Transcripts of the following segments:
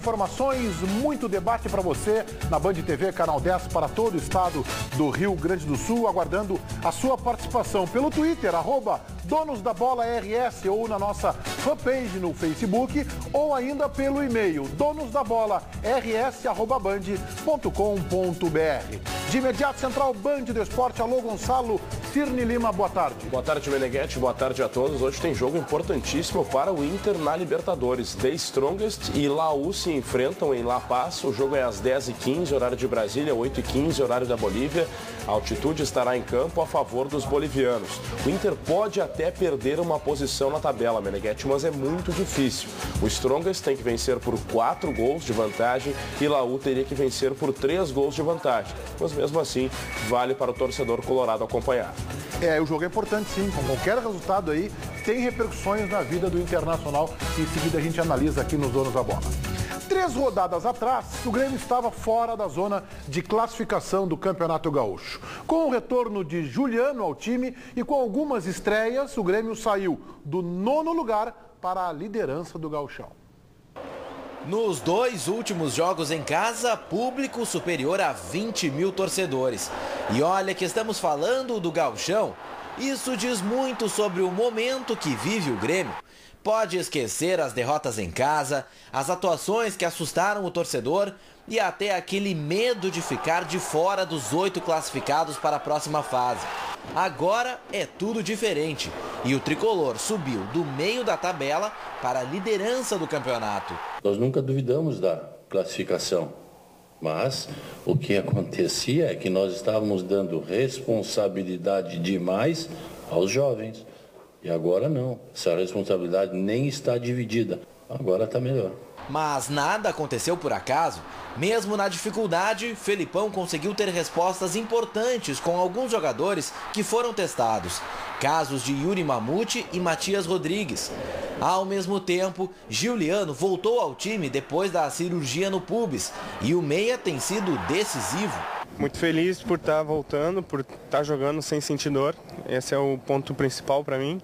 Informações, muito debate para você na Band TV, canal 10 para todo o estado do Rio Grande do Sul, aguardando a sua participação pelo Twitter, @donosdabolaRS, ou na nossa fanpage no Facebook, ou ainda pelo e-mail donosdabolaRS@band.com.br. De imediato, Central Band do Esporte, alô Gonçalo Cirne Lima, boa tarde. Boa tarde, Meneghetti, boa tarde a todos. Hoje tem jogo importantíssimo para o Inter na Libertadores. The Strongest e Laú se enfrentam em La Paz. O jogo é às 10h15, horário de Brasília, 8h15, horário da Bolívia. A altitude estará em campo a favor dos bolivianos. O Inter pode até perder uma posição na tabela, Meneghetti, mas é muito difícil. O Strongest tem que vencer por 4 gols de vantagem e Laú teria que vencer por 3 gols de vantagem. Mas mesmo assim, vale para o torcedor colorado acompanhar. O jogo é importante sim, com qualquer resultado aí, tem repercussões na vida do Internacional, e em seguida a gente analisa aqui nos Donos da Bola. 3 rodadas atrás, o Grêmio estava fora da zona de classificação do Campeonato Gaúcho. Com o retorno de Juliano ao time e com algumas estreias, o Grêmio saiu do 9º lugar para a liderança do Gauchão. Nos 2 últimos jogos em casa, público superior a 20 mil torcedores. E olha que estamos falando do Gauchão. Isso diz muito sobre o momento que vive o Grêmio. Pode esquecer as derrotas em casa, as atuações que assustaram o torcedor e até aquele medo de ficar de fora dos 8 classificados para a próxima fase. Agora é tudo diferente e o tricolor subiu do meio da tabela para a liderança do campeonato. Nós nunca duvidamos da classificação, mas o que acontecia é que nós estávamos dando responsabilidade demais aos jovens. E agora não, essa responsabilidade nem está dividida, agora está melhor. Mas nada aconteceu por acaso. Mesmo na dificuldade, Felipão conseguiu ter respostas importantes com alguns jogadores que foram testados. Casos de Yuri Mamute e Matias Rodrigues. Ao mesmo tempo, Giuliano voltou ao time depois da cirurgia no pubis e o meia tem sido decisivo. Muito feliz por estar voltando, por estar jogando sem sentir dor. Esse é o ponto principal para mim.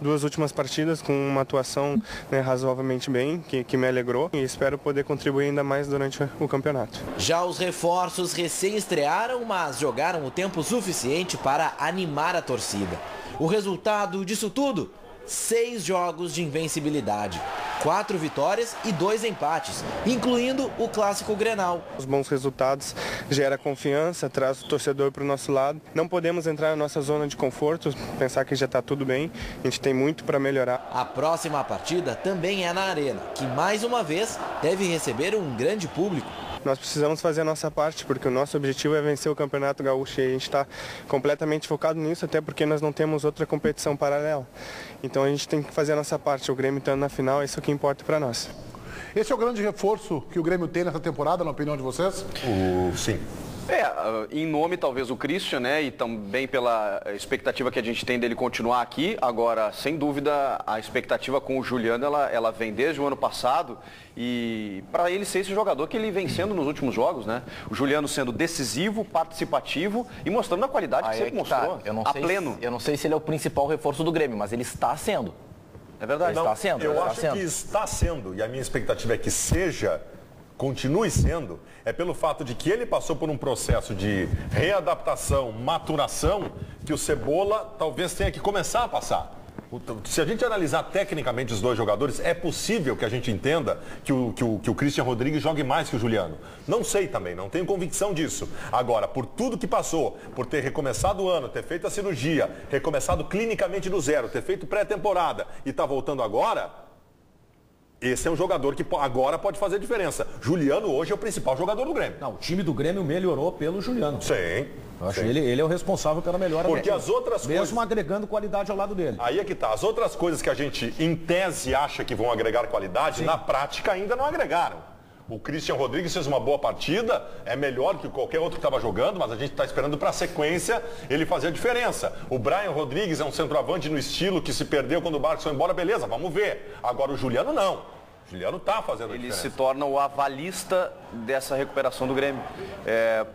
2 últimas partidas com uma atuação razoavelmente bem, que me alegrou. E espero poder contribuir ainda mais durante o campeonato. Já os reforços recém-estrearam, mas jogaram o tempo suficiente para animar a torcida. O resultado disso tudo? 6 jogos de invencibilidade. 4 vitórias e 2 empates, incluindo o clássico Grenal. Os bons resultados geram confiança, traz o torcedor para o nosso lado. Não podemos entrar na nossa zona de conforto, pensar que já está tudo bem. A gente tem muito para melhorar. A próxima partida também é na Arena, que mais uma vez deve receber um grande público. Nós precisamos fazer a nossa parte, porque o nosso objetivo é vencer o Campeonato Gaúcho e a gente está completamente focado nisso, até porque nós não temos outra competição paralela. Então a gente tem que fazer a nossa parte. O Grêmio estando na final, isso é o que importa para nós. Esse é o grande reforço que o Grêmio tem nessa temporada, na opinião de vocês? Sim. Em nome talvez o Christian, né, e também pela expectativa que a gente tem dele continuar aqui. Agora, sem dúvida, a expectativa com o Juliano, ela vem desde o ano passado, e para ele ser esse jogador que ele vem sendo nos últimos jogos, né? O Juliano sendo decisivo, participativo e mostrando a qualidade que sempre mostrou, pleno. Eu não sei se ele é o principal reforço do Grêmio, mas ele está sendo. É verdade. Está sendo. Eu acho que está sendo, e a minha expectativa é que continue sendo, é pelo fato de que ele passou por um processo de readaptação, maturação, que o Cebola talvez tenha que começar a passar. Se a gente analisar tecnicamente os 2 jogadores, é possível que a gente entenda que o Christian Rodrigues jogue mais que o Juliano. Não sei também, não tenho convicção disso. Agora, por tudo que passou, por ter recomeçado o ano, ter feito a cirurgia, recomeçado clinicamente do zero, ter feito pré-temporada e tá voltando agora, esse é um jogador que agora pode fazer diferença. Juliano hoje é o principal jogador do Grêmio. Não, o time do Grêmio melhorou pelo Juliano. Sim. Eu acho que ele é o responsável pela melhora. Porque as outras coisas... Mesmo agregando qualidade ao lado dele. Aí é que tá. As outras coisas que a gente, em tese, acha que vão agregar qualidade, sim, na prática ainda não agregaram. O Christian Rodrigues fez uma boa partida, é melhor que qualquer outro que estava jogando, mas a gente está esperando para a sequência ele fazer a diferença. O Brian Rodrigues é um centroavante no estilo que se perdeu quando o Barcos foi embora, beleza, vamos ver. Agora o Juliano não. Juliano está fazendo a Ele diferença. se torna o avalista dessa recuperação do Grêmio.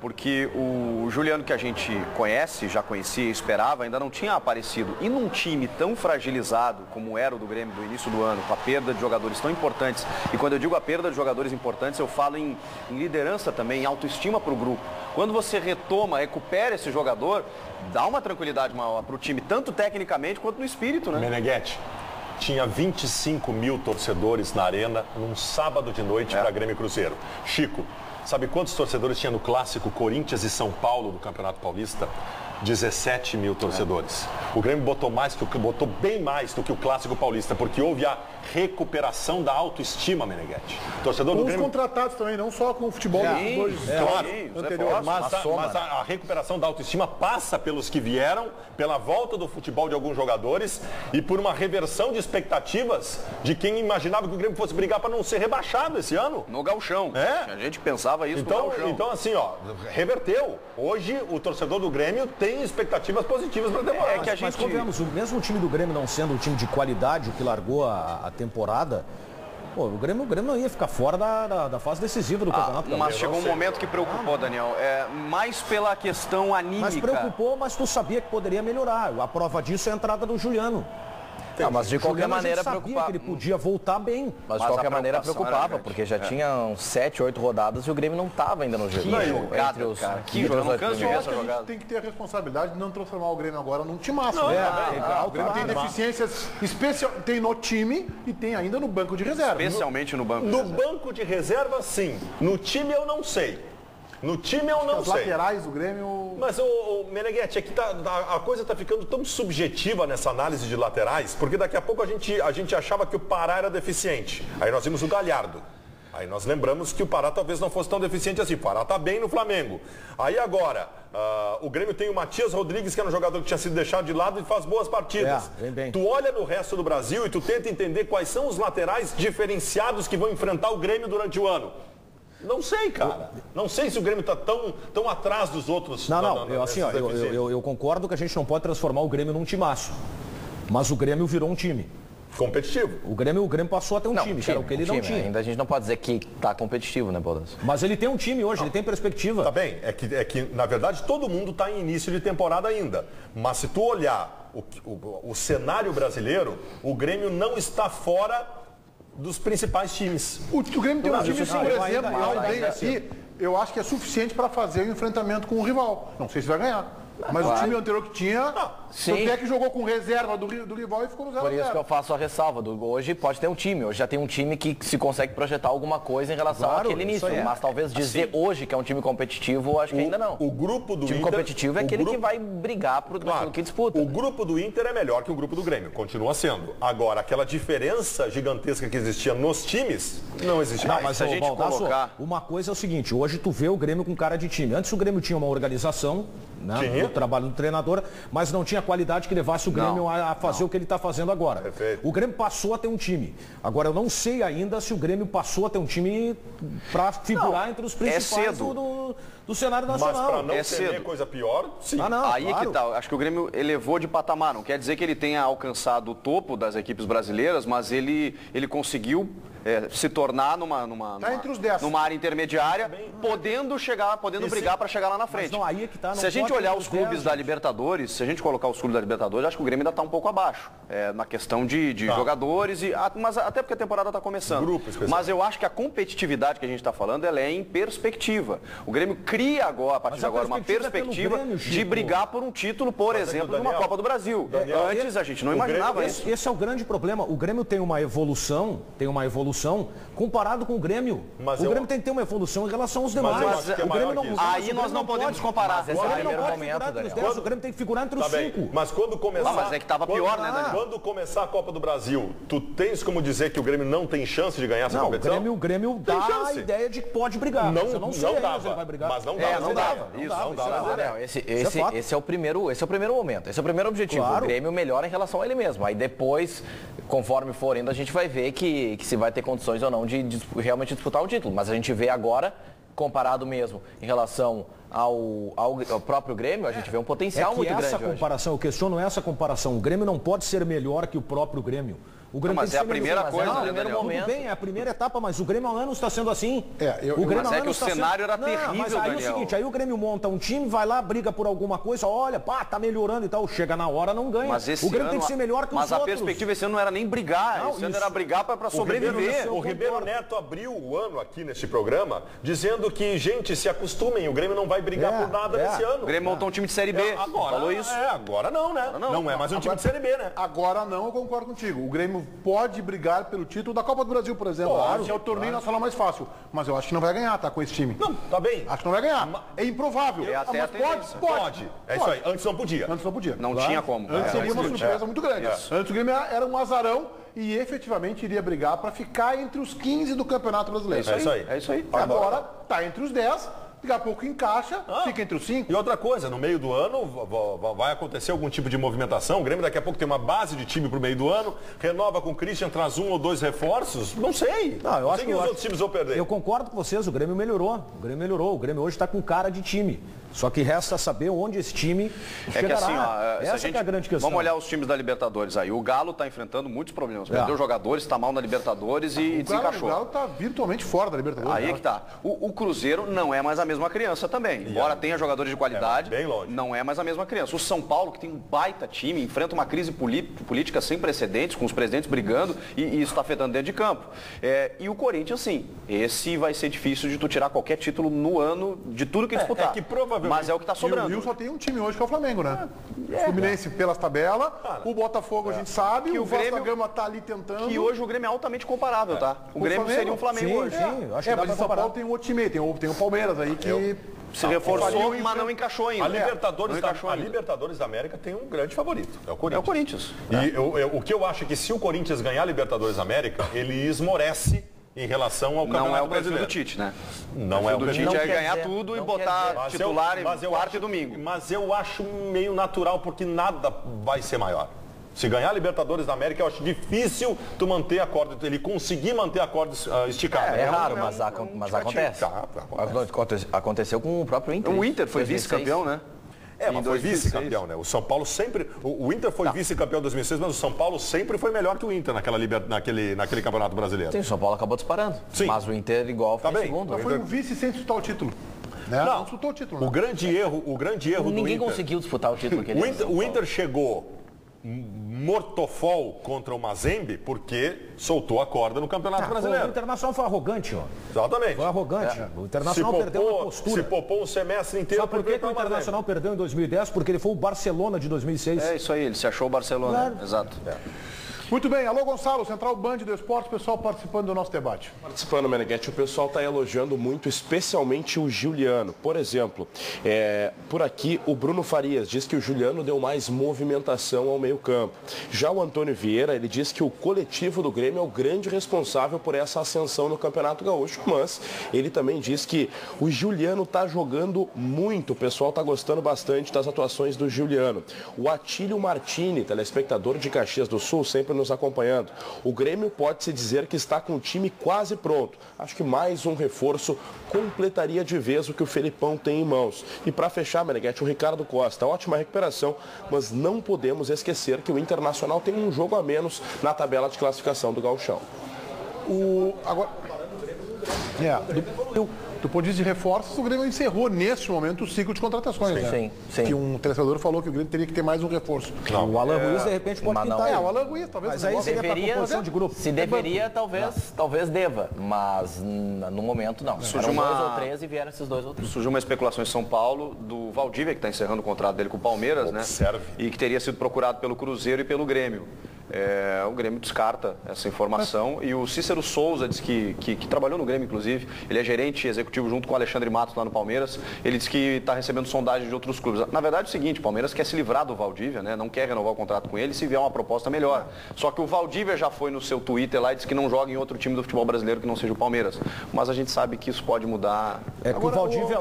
Porque o Juliano que a gente conhece, já conhecia, esperava, ainda não tinha aparecido. E num time tão fragilizado como era o do Grêmio do início do ano, com a perda de jogadores tão importantes, e quando eu digo a perda de jogadores importantes, eu falo em liderança também, em autoestima para o grupo. Quando você recupera esse jogador, dá uma tranquilidade maior para o time, tanto tecnicamente quanto no espírito, né? Meneghetti, tinha 25 mil torcedores na arena num sábado de noite para Grêmio e Cruzeiro. Chico, sabe quantos torcedores tinha no clássico Corinthians e São Paulo do Campeonato Paulista? 17 mil torcedores. O Grêmio botou bem mais do que o clássico paulista, porque houve a recuperação da autoestima, Meneghetti. Torcedor Com do os Grêmio... contratados também, não só com o futebol anterior. Mas a recuperação da autoestima passa pelos que vieram, pela volta do futebol de alguns jogadores e por uma reversão de expectativas de quem imaginava que o Grêmio fosse brigar para não ser rebaixado esse ano. No gauchão. A gente pensava isso no gauchão. Então, assim, reverteu. Hoje, o torcedor do Grêmio tem expectativas positivas para a temporada. Mas convenhamos, o mesmo time do Grêmio não sendo um time de qualidade, o que largou a temporada, o Grêmio não ia ficar fora da fase decisiva do Campeonato. Mas chegou um momento que preocupou, Daniel. Mais pela questão anímica. Mas preocupou, mas tu sabia que poderia melhorar. A prova disso é a entrada do Juliano. Mas de qualquer maneira preocupava. Que ele podia voltar bem. Mas de qualquer maneira preocupava, porque já tinham 7, 8 rodadas e o Grêmio não estava ainda no jogo. Que jogada. Tem que ter a responsabilidade de não transformar o Grêmio agora num timaço. O Grêmio tem deficiências tem no time e tem ainda no banco de reserva. Especialmente no banco. No banco de reserva, sim. No time, eu não sei. No time eu não sei. Os laterais do Grêmio... Mas, Meneghetti, é que a coisa está ficando tão subjetiva nessa análise de laterais, porque daqui a pouco a gente achava que o Pará era deficiente. Aí nós vimos o Galhardo. Aí nós lembramos que o Pará talvez não fosse tão deficiente assim. O Pará está bem no Flamengo. Aí agora, o Grêmio tem o Matias Rodrigues, que era um jogador que tinha sido deixado de lado e faz boas partidas. Vem bem. Tu olha no resto do Brasil e tu tenta entender quais são os laterais diferenciados que vão enfrentar o Grêmio durante o ano. Não sei, cara. Não sei se o Grêmio está tão atrás dos outros. Eu concordo que a gente não pode transformar o Grêmio num timaço. Mas o Grêmio virou um time. Competitivo. O Grêmio passou a ter um time, que era o que ele não tinha. Ainda a gente não pode dizer que está competitivo, né, Baldasso? Mas ele tem um time hoje, ele tem perspectiva. Tá bem, é que na verdade todo mundo está em início de temporada ainda. Mas se tu olhar o cenário brasileiro, o Grêmio não está fora dos principais times. O Grêmio tem um time, por exemplo, eu acho que é suficiente para fazer o enfrentamento com o rival. Não sei se vai ganhar. Mas o time anterior que tinha, tanto é que jogou com reserva do rival e ficou no 0-0. Por isso que eu faço a ressalva. Hoje pode ter um time. Hoje já tem um time que se consegue projetar alguma coisa em relação àquele início. Mas talvez dizer hoje que é um time competitivo, acho que ainda não. O grupo do time Inter, competitivo é aquele que vai brigar por aquilo que disputa. O grupo do Inter é melhor que o grupo do Grêmio. Continua sendo. Agora, aquela diferença gigantesca que existia nos times, não existe mais. Mas se a gente colocar... Uma coisa é o seguinte, hoje tu vê o Grêmio com cara de time. Antes o Grêmio tinha uma organização, do trabalho do treinador, mas não tinha qualidade que levasse o Grêmio a fazer o que ele está fazendo agora. Perfeito. O Grêmio passou a ter um time. Agora, eu não sei ainda se o Grêmio passou a ter um time para figurar entre os principais do cenário nacional. Mas para não temer coisa pior, sim. Aí claro. Que tal? Acho que o Grêmio elevou de patamar. Não quer dizer que ele tenha alcançado o topo das equipes brasileiras, mas ele conseguiu se tornar numa área intermediária, podendo brigar para chegar lá na frente. Não, aí é que tá, se a gente olhar os clubes da Libertadores, se a gente colocar os clubes da Libertadores, acho que o Grêmio ainda está um pouco abaixo. Na questão de jogadores, mas até porque a temporada está começando. Mas eu acho que a competitividade que a gente está falando, ela é em perspectiva. O Grêmio cria agora, a partir de agora, uma perspectiva de brigar por um título, por exemplo, numa Copa do Brasil. Antes a gente não imaginava isso. Esse é o grande problema. O Grêmio tem uma evolução comparado com o Grêmio. O Grêmio tem que ter uma evolução em relação aos demais. O Grêmio não, aí nós não podemos comparar. O Grêmio tem que figurar entre os 5. Mas quando começar... mas é que estava pior, né, Daniel? Quando começar a Copa do Brasil, tu tens como dizer que o Grêmio não tem chance de ganhar essa competição? O Grêmio dá a ideia de que pode brigar. Não dava, vai brigar. mas não dava. Não dava. Esse é o primeiro momento. Esse é o primeiro objetivo. Claro. O Grêmio melhora em relação a ele mesmo. Aí depois, conforme for indo, a gente vai ver que se vai ter condições ou não de realmente disputar o título. Mas a gente vê agora, comparado mesmo em relação ao próprio Grêmio, a gente vê um potencial muito grande hoje. Eu questiono essa comparação. O Grêmio não pode ser melhor que o próprio Grêmio. O Grêmio mas é a primeira coisa, né, Daniel? Tudo bem, é a primeira etapa, mas o Grêmio há anos está sendo assim. Mas é que o cenário era terrível, mas aí Daniel. é o seguinte, aí o Grêmio monta um time, vai lá, briga por alguma coisa, olha, pá, tá melhorando e tal, chega na hora, não ganha. Mas O Grêmio tem que ser melhor que os outros. Mas a perspectiva esse ano não era nem brigar, esse ano era brigar para sobreviver. O Ribeiro Neto abriu o ano aqui neste programa dizendo que, gente, se acostumem, o Grêmio não vai brigar por nada nesse ano. O Grêmio montou um time de Série B, falou isso. Agora não, né? Não é mais um time de Série B, né? Agora não, eu concordo contigo. O Grêmio pode brigar pelo título da Copa do Brasil, por exemplo. Claro, que é o torneio nacional mais fácil. Mas eu acho que não vai ganhar, tá, com esse time. Não, tá bem. Acho que não vai ganhar. É improvável. até a mas pode. É isso aí. Antes não podia. Antes não podia. Não tinha como. Antes seria uma surpresa muito grande. Antes o Grêmio era um azarão e efetivamente iria brigar para ficar entre os 15 do Campeonato Brasileiro. É isso aí. Agora tá entre os 10. Daqui a pouco encaixa, fica entre os 5. E outra coisa, no meio do ano vai acontecer algum tipo de movimentação. O Grêmio daqui a pouco tem uma base de time pro meio do ano, renova com o Christian, traz 1 ou 2 reforços. Não sei. Eu acho que os outros times vão perder. Eu concordo com vocês, o Grêmio melhorou. O Grêmio hoje está com cara de time. Só que resta saber onde esse time chegará. Que assim, Essa que é a grande questão. Vamos olhar os times da Libertadores aí. O Galo está enfrentando muitos problemas. Perdeu jogadores, está mal na Libertadores e desencaixou. O Galo está virtualmente fora da Libertadores. Aí é que tá. O Cruzeiro não é mais a mesma criança também. Embora tenha jogadores de qualidade, bem longe. Não é mais a mesma criança. O São Paulo, que tem um baita time, enfrenta uma crise política sem precedentes, com os presidentes brigando, e isso está afetando dentro de campo. E o Corinthians, sim. Esse vai ser difícil de tu tirar qualquer título no ano de tudo que disputar. Que provavelmente... Mas é o que está sobrando. E o Rio só tem um time hoje que é o Flamengo, né? O Fluminense pelas tabelas, o Botafogo a gente sabe, que o Vasco da Gama tá ali tentando. Que hoje o Grêmio é altamente comparável, tá? O Grêmio seria um Flamengo hoje. Sim, acho que mas o São Paulo tem um outro time, tem o Palmeiras aí que se reforçou, mas não encaixou ainda. A Libertadores da América tem um grande favorito, é o Corinthians. É o Corinthians. E o que eu acho é que se o Corinthians ganhar a Libertadores da América, ele esmorece em relação ao Campeonato Brasileiro. Não é o perfil do Tite, né? Não é o do Tite é ganhar tudo e botar titular em quarto e domingo. Mas eu acho meio natural, porque nada vai ser maior. Se ganhar a Libertadores da América, eu acho difícil tu manter a corda, ele conseguir manter a corda esticada. É raro, mas acontece. Aconteceu com o próprio Inter. O Inter foi vice-campeão, né? Mas foi vice-campeão, né? O São Paulo sempre... O Inter foi vice-campeão em 2006, mas o São Paulo sempre foi melhor que o Inter naquele Campeonato Brasileiro. Sim, o São Paulo acabou disparando. Sim. Mas o Inter igual foi segundo. Mas foi um vice sem disputar o título. Né? Não disputou o título. Né? O grande erro do Inter... Ninguém conseguiu disputar o título. O Inter chegou mortofol contra o Mazembe porque soltou a corda no Campeonato Brasileiro. O Internacional foi arrogante, ó. Exatamente. Foi arrogante. O Internacional perdeu a postura. Se poupou um semestre inteiro. Sabe por que o Internacional perdeu em 2010? Porque ele foi o Barcelona de 2006. É isso aí, ele se achou o Barcelona. Claro. Exato. Muito bem, alô Gonçalo, Central Band do Esporte, pessoal participando do nosso debate. Participando, Meneghetti, o pessoal está elogiando muito, especialmente o Giuliano. Por exemplo, por aqui o Bruno Farias diz que o Giuliano deu mais movimentação ao meio campo. Já o Antônio Vieira, ele diz que o coletivo do Grêmio é o grande responsável por essa ascensão no Campeonato Gaúcho, mas ele também diz que o Giuliano está jogando muito, o pessoal está gostando bastante das atuações do Giuliano. O Atílio Martini, telespectador de Caxias do Sul, sempre nos acompanhando. O Grêmio pode-se dizer que está com o time quase pronto. Acho que mais um reforço completaria de vez o que o Felipão tem em mãos. E para fechar, Meneghetti, o Ricardo Costa, ótima recuperação, mas não podemos esquecer que o Internacional tem um jogo a menos na tabela de classificação do Gauchão. Do ponto de vista de reforços, o Grêmio encerrou nesse momento o ciclo de contratações. Sim, sim. Que um telespectador falou que o Grêmio teria que ter mais um reforço. O Alan Ruiz, de repente, pode pintar. O Alan Ruiz, talvez. Mas aí seria para composição de grupo. Se deveria, talvez deva. Mas no momento, não. Surgiu 2 ou 3 e vieram esses 2 ou 3. Surgiu uma especulação em São Paulo do Valdívia, que está encerrando o contrato dele com o Palmeiras, né? E que teria sido procurado pelo Cruzeiro e pelo Grêmio. O Grêmio descarta essa informação e o Cícero Souza diz que trabalhou no Grêmio, inclusive, ele é gerente executivo junto com o Alexandre Matos lá no Palmeiras, ele diz que está recebendo sondagem de outros clubes. Na verdade é o seguinte, o Palmeiras quer se livrar do Valdívia, né? Não quer renovar o contrato com ele, se vier uma proposta melhor. Só que o Valdívia já foi no seu Twitter lá e disse que não joga em outro time do futebol brasileiro que não seja o Palmeiras. Mas a gente sabe que isso pode mudar. O Valdívia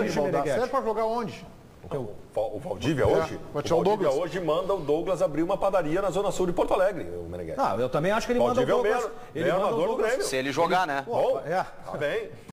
exige, Meneghetti. Serve para jogar onde? O Valdívia hoje? O Valdívia hoje manda o Douglas abrir uma padaria na Zona Sul de Porto Alegre, o Meneghetti. Eu também acho que ele manda o Douglas. Se ele jogar, né? Bom, tá bem.